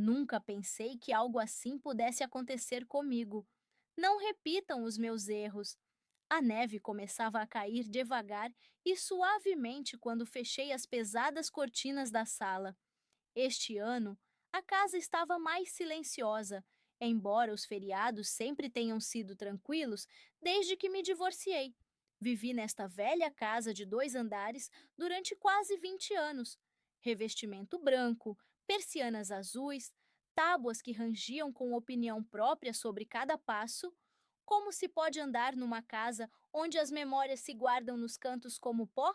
Nunca pensei que algo assim pudesse acontecer comigo. Não repitam os meus erros. A neve começava a cair devagar e suavemente quando fechei as pesadas cortinas da sala. Este ano, a casa estava mais silenciosa, embora os feriados sempre tenham sido tranquilos desde que me divorciei. Vivi nesta velha casa de 2 andares durante quase 20 anos. Revestimento branco, persianas azuis, tábuas que rangiam com opinião própria sobre cada passo. Como se pode andar numa casa onde as memórias se guardam nos cantos como pó?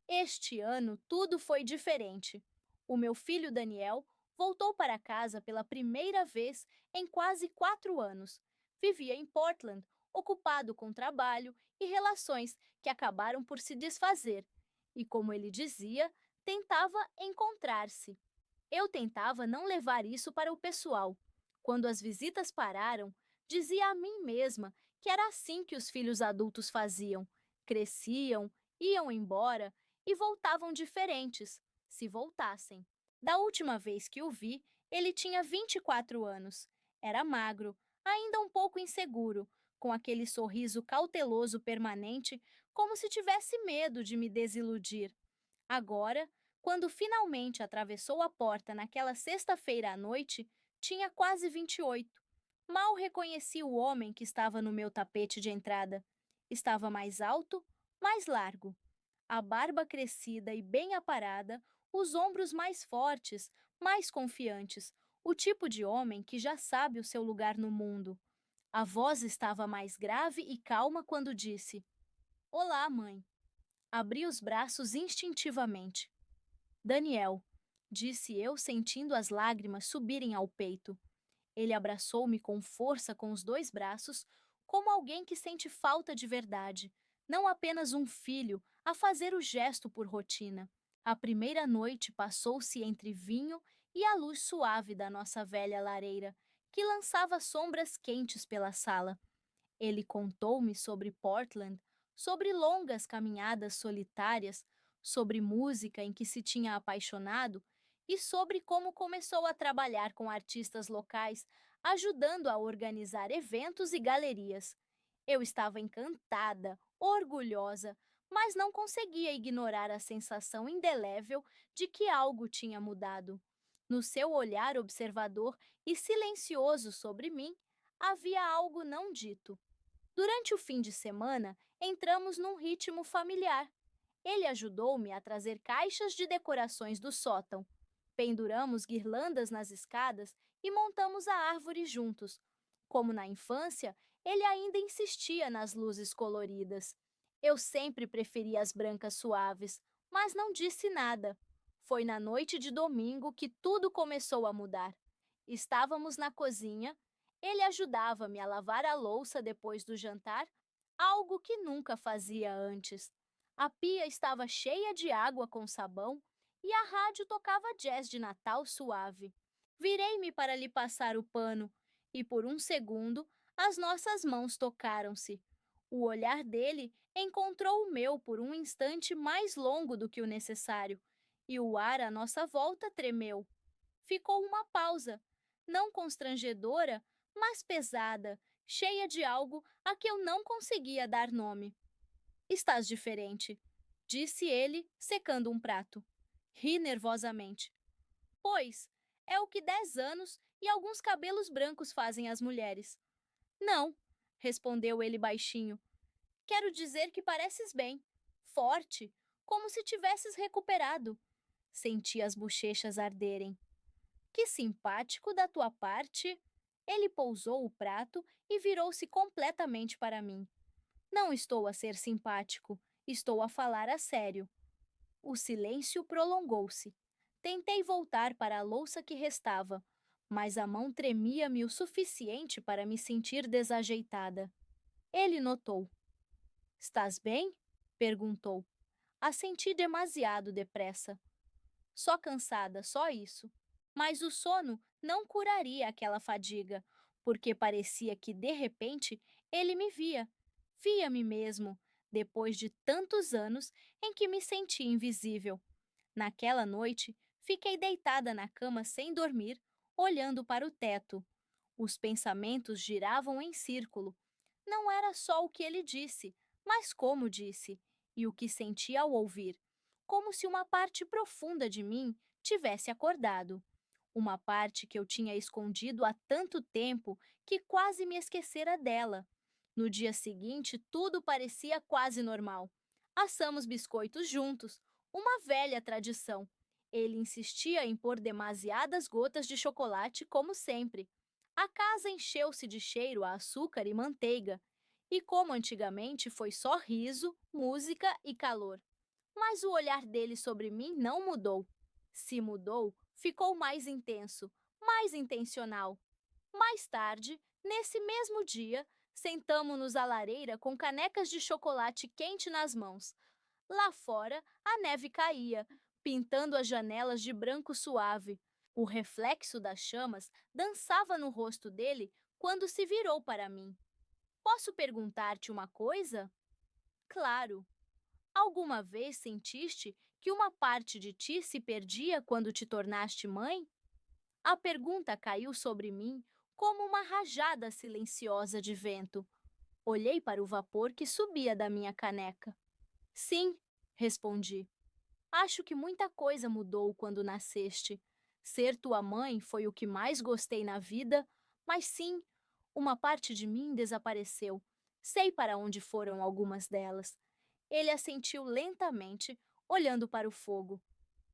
Este ano tudo foi diferente. O meu filho Daniel voltou para casa pela primeira vez em quase 4 anos. Vivia em Portland, ocupado com trabalho e relações que acabaram por se desfazer. E, como ele dizia, tentava encontrar-se. Eu tentava não levar isso para o pessoal. Quando as visitas pararam, dizia a mim mesma que era assim que os filhos adultos faziam: cresciam, iam embora e voltavam diferentes, se voltassem. Da última vez que o vi, ele tinha 24 anos. Era magro, ainda um pouco inseguro, com aquele sorriso cauteloso permanente, como se tivesse medo de me desiludir. Agora, quando finalmente atravessou a porta naquela sexta-feira à noite, tinha quase 28. Mal reconheci o homem que estava no meu tapete de entrada. Estava mais alto, mais largo. A barba crescida e bem aparada, os ombros mais fortes, mais confiantes. O tipo de homem que já sabe o seu lugar no mundo. A voz estava mais grave e calma quando disse: Olá, mãe. Abri os braços instintivamente. Daniel, disse eu, sentindo as lágrimas subirem ao peito. Ele abraçou-me com força com os 2 braços, como alguém que sente falta de verdade, não apenas um filho a fazer o gesto por rotina. A primeira noite passou-se entre vinho e a luz suave da nossa velha lareira, que lançava sombras quentes pela sala. Ele contou-me sobre Portland, sobre longas caminhadas solitárias, sobre música em que se tinha apaixonado e sobre como começou a trabalhar com artistas locais, ajudando a organizar eventos e galerias. Eu estava encantada, orgulhosa, mas não conseguia ignorar a sensação indelével de que algo tinha mudado. No seu olhar observador e silencioso sobre mim, havia algo não dito. Durante o fim de semana, entramos num ritmo familiar. Ele ajudou-me a trazer caixas de decorações do sótão. Penduramos guirlandas nas escadas e montamos a árvore juntos. Como na infância, ele ainda insistia nas luzes coloridas. Eu sempre preferi as brancas suaves, mas não disse nada. Foi na noite de domingo que tudo começou a mudar. Estávamos na cozinha, ele ajudava-me a lavar a louça depois do jantar, algo que nunca fazia antes. A pia estava cheia de água com sabão e a rádio tocava jazz de Natal suave. Virei-me para lhe passar o pano e, por um segundo, as nossas mãos tocaram-se. O olhar dele encontrou o meu por um instante mais longo do que o necessário e o ar à nossa volta tremeu. Ficou uma pausa, não constrangedora, mas pesada, cheia de algo a que eu não conseguia dar nome. Estás diferente, disse ele, secando um prato. Ri nervosamente. Pois, é o que 10 anos e alguns cabelos brancos fazem às mulheres. Não, respondeu ele baixinho. Quero dizer que pareces bem, forte, como se tivesses recuperado. Senti as bochechas arderem. Que simpático da tua parte! Ele pousou o prato e virou-se completamente para mim. Não estou a ser simpático, estou a falar a sério. O silêncio prolongou-se. Tentei voltar para a louça que restava, mas a mão tremia-me o suficiente para me sentir desajeitada. Ele notou. Estás bem? Perguntou. Assenti demasiado depressa. Só cansada, só isso. Mas o sono não curaria aquela fadiga, porque parecia que, de repente, ele me via. Via-me mesmo, depois de tantos anos em que me senti invisível. Naquela noite, fiquei deitada na cama sem dormir, olhando para o teto. Os pensamentos giravam em círculo. Não era só o que ele disse, mas como disse, e o que senti ao ouvir, como se uma parte profunda de mim tivesse acordado. Uma parte que eu tinha escondido há tanto tempo que quase me esquecera dela. No dia seguinte, tudo parecia quase normal. Assamos biscoitos juntos, uma velha tradição. Ele insistia em pôr demasiadas gotas de chocolate, como sempre. A casa encheu-se de cheiro a açúcar e manteiga. E como antigamente foi só riso, música e calor. Mas o olhar dele sobre mim não mudou. Se mudou, ficou mais intenso, mais intencional. Mais tarde, nesse mesmo dia, sentamo-nos à lareira com canecas de chocolate quente nas mãos. Lá fora, a neve caía, pintando as janelas de branco suave. O reflexo das chamas dançava no rosto dele quando se virou para mim. Posso perguntar-te uma coisa? Claro. Alguma vez sentiste que uma parte de ti se perdia quando te tornaste mãe? A pergunta caiu sobre mim como uma rajada silenciosa de vento. Olhei para o vapor que subia da minha caneca. Sim, respondi. Acho que muita coisa mudou quando nasceste. Ser tua mãe foi o que mais gostei na vida, mas sim, uma parte de mim desapareceu. Sei para onde foram algumas delas. Ele assentiu lentamente, olhando para o fogo.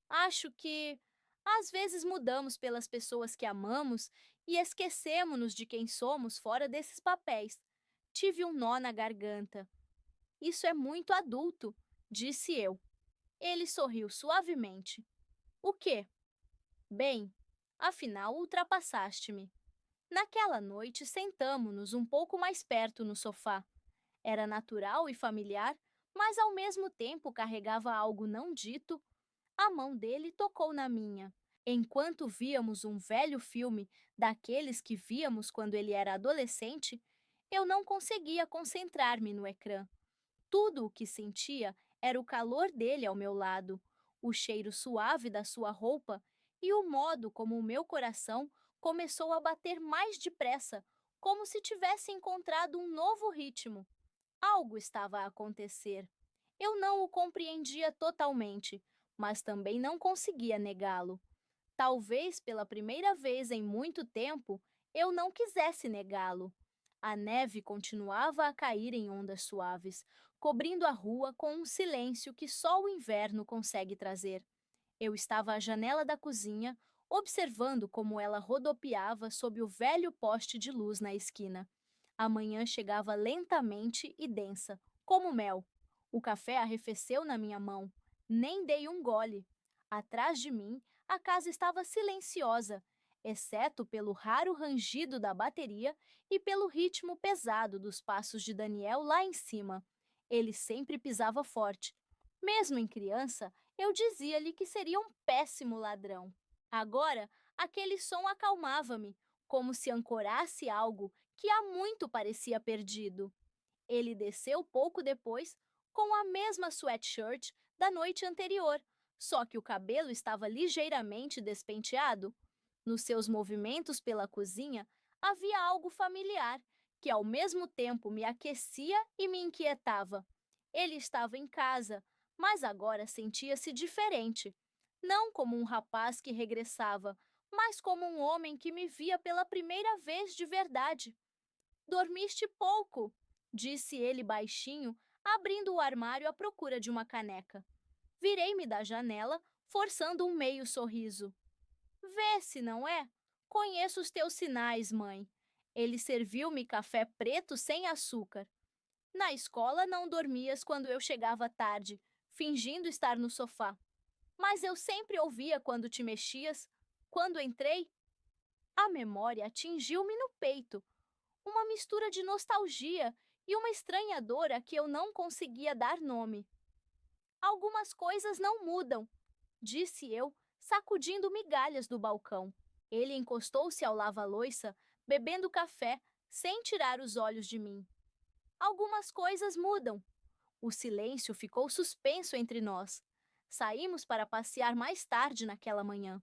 Acho que às vezes mudamos pelas pessoas que amamos e esquecemos-nos de quem somos fora desses papéis. Tive um nó na garganta. Isso é muito adulto, disse eu. Ele sorriu suavemente. O quê? Bem, afinal ultrapassaste-me. Naquela noite sentamo-nos um pouco mais perto no sofá. Era natural e familiar, mas ao mesmo tempo carregava algo não dito. A mão dele tocou na minha. Enquanto víamos um velho filme, daqueles que víamos quando ele era adolescente, eu não conseguia concentrar-me no ecrã. Tudo o que sentia era o calor dele ao meu lado, o cheiro suave da sua roupa e o modo como o meu coração começou a bater mais depressa, como se tivesse encontrado um novo ritmo. Algo estava a acontecer. Eu não o compreendia totalmente, mas também não conseguia negá-lo. Talvez pela primeira vez em muito tempo eu não quisesse negá-lo. A neve continuava a cair em ondas suaves, cobrindo a rua com um silêncio que só o inverno consegue trazer. Eu estava à janela da cozinha, observando como ela rodopiava sob o velho poste de luz na esquina. A manhã chegava lentamente e densa, como mel. O café arrefeceu na minha mão. Nem dei um gole. Atrás de mim, a casa estava silenciosa, exceto pelo raro rangido da bateria e pelo ritmo pesado dos passos de Daniel lá em cima. Ele sempre pisava forte. Mesmo em criança, eu dizia-lhe que seria um péssimo ladrão. Agora, aquele som acalmava-me, como se ancorasse algo que há muito parecia perdido. Ele desceu pouco depois, com a mesma sweatshirt da noite anterior, só que o cabelo estava ligeiramente despenteado. Nos seus movimentos pela cozinha havia algo familiar, que ao mesmo tempo me aquecia e me inquietava. Ele estava em casa, mas agora sentia-se diferente. Não como um rapaz que regressava, mas como um homem que me via pela primeira vez de verdade. Dormiste pouco, disse ele baixinho, abrindo o armário à procura de uma caneca. Virei-me da janela, forçando um meio sorriso. Vê-se, não é? Conheço os teus sinais, mãe. Ele serviu-me café preto sem açúcar. Na escola não dormias quando eu chegava tarde, fingindo estar no sofá. Mas eu sempre ouvia quando te mexias. Quando entrei, a memória atingiu-me no peito, uma mistura de nostalgia e uma estranha dor a que eu não conseguia dar nome. Algumas coisas não mudam, disse eu, sacudindo migalhas do balcão. Ele encostou-se ao lava-loiça, bebendo café, sem tirar os olhos de mim. Algumas coisas mudam. O silêncio ficou suspenso entre nós. Saímos para passear mais tarde naquela manhã.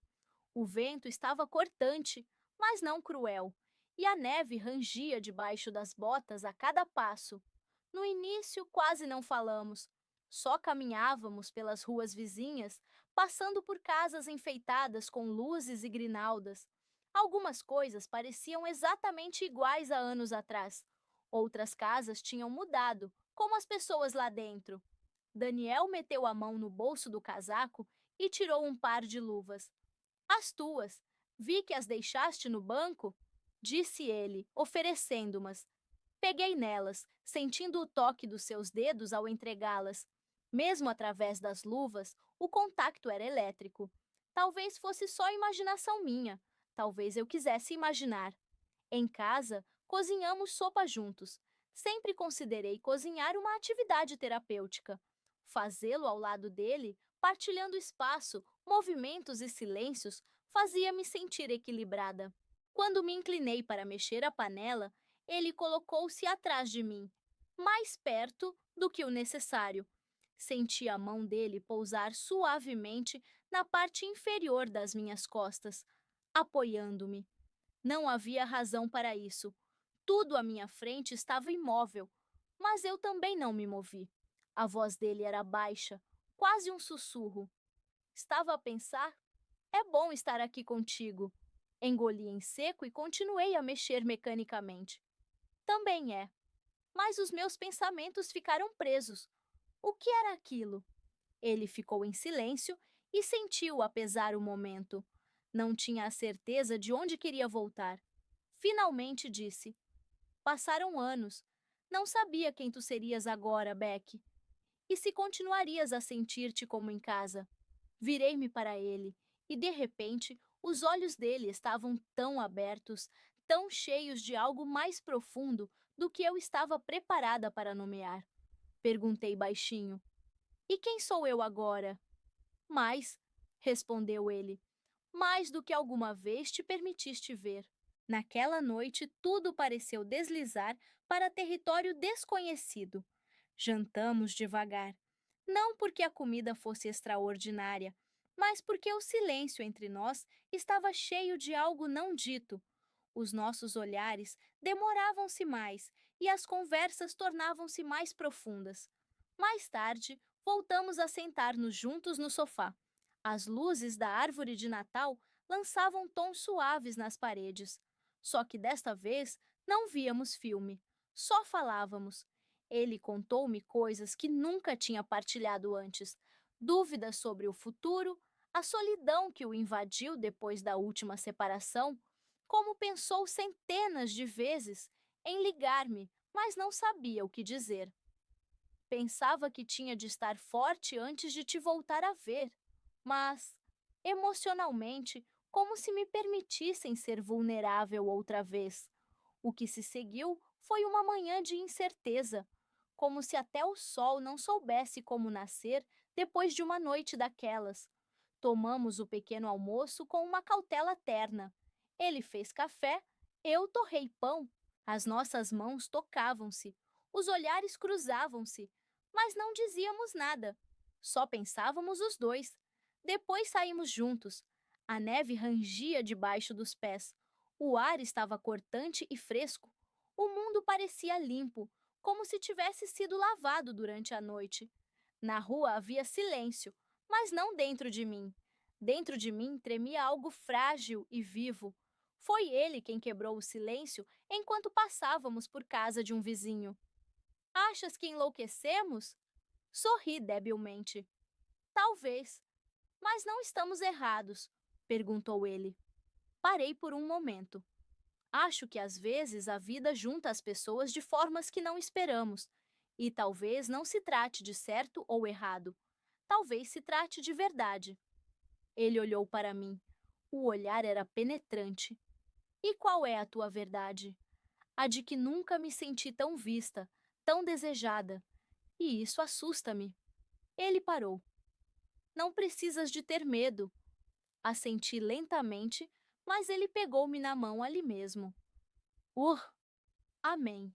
O vento estava cortante, mas não cruel, e a neve rangia debaixo das botas a cada passo. No início, quase não falamos, só caminhávamos pelas ruas vizinhas, passando por casas enfeitadas com luzes e grinaldas. Algumas coisas pareciam exatamente iguais a anos atrás. Outras casas tinham mudado, como as pessoas lá dentro. Daniel meteu a mão no bolso do casaco e tirou um par de luvas. As tuas. Vi que as deixaste no banco, disse ele, oferecendo-mas. Peguei nelas, sentindo o toque dos seus dedos ao entregá-las. Mesmo através das luvas, o contacto era elétrico. Talvez fosse só imaginação minha. Talvez eu quisesse imaginar. Em casa, cozinhamos sopa juntos. Sempre considerei cozinhar uma atividade terapêutica. Fazê-lo ao lado dele, partilhando espaço, movimentos e silêncios, fazia-me sentir equilibrada. Quando me inclinei para mexer a panela, ele colocou-se atrás de mim, mais perto do que o necessário. Senti a mão dele pousar suavemente na parte inferior das minhas costas, apoiando-me. Não havia razão para isso. Tudo à minha frente estava imóvel, mas eu também não me movi. A voz dele era baixa, quase um sussurro. Estava a pensar: é bom estar aqui contigo. Engoli em seco e continuei a mexer mecanicamente. Também é, mas os meus pensamentos ficaram presos. O que era aquilo? Ele ficou em silêncio e sentiu a pesar o momento. Não tinha a certeza de onde queria voltar. Finalmente disse: passaram anos. Não sabia quem tu serias agora, Beck. E se continuarias a sentir-te como em casa. Virei-me para ele e, de repente, os olhos dele estavam tão abertos, tão cheios de algo mais profundo do que eu estava preparada para nomear. Perguntei baixinho: e quem sou eu agora? Mais, respondeu ele, mais do que alguma vez te permitiste ver. Naquela noite, tudo pareceu deslizar para território desconhecido. Jantamos devagar, não porque a comida fosse extraordinária, mas porque o silêncio entre nós estava cheio de algo não dito. Os nossos olhares demoravam-se mais e as conversas tornavam-se mais profundas. Mais tarde, voltamos a sentar-nos juntos no sofá. As luzes da árvore de Natal lançavam tons suaves nas paredes. Só que desta vez não víamos filme, só falávamos. Ele contou-me coisas que nunca tinha partilhado antes, dúvidas sobre o futuro, a solidão que o invadiu depois da última separação, como pensou centenas de vezes em ligar-me, mas não sabia o que dizer. Pensava que tinha de estar forte antes de te voltar a ver, mas, emocionalmente, como se me permitissem ser vulnerável outra vez. O que se seguiu foi uma manhã de incerteza, como se até o sol não soubesse como nascer depois de uma noite daquelas. Tomamos o pequeno almoço com uma cautela terna. Ele fez café, eu torrei pão. As nossas mãos tocavam-se, os olhares cruzavam-se, mas não dizíamos nada. Só pensávamos os dois. Depois saímos juntos. A neve rangia debaixo dos pés. O ar estava cortante e fresco. O mundo parecia limpo, como se tivesse sido lavado durante a noite. Na rua havia silêncio, mas não dentro de mim. Dentro de mim tremia algo frágil e vivo. Foi ele quem quebrou o silêncio enquanto passávamos por casa de um vizinho. Achas que enlouquecemos? Sorri debilmente. Talvez, mas não estamos errados, perguntou ele. Parei por um momento. Acho que às vezes a vida junta as pessoas de formas que não esperamos. E talvez não se trate de certo ou errado. Talvez se trate de verdade. Ele olhou para mim. O olhar era penetrante. E qual é a tua verdade? A de que nunca me senti tão vista, tão desejada. E isso assusta-me. Ele parou. Não precisas de ter medo. Assenti lentamente, mas ele pegou-me na mão ali mesmo. Amém.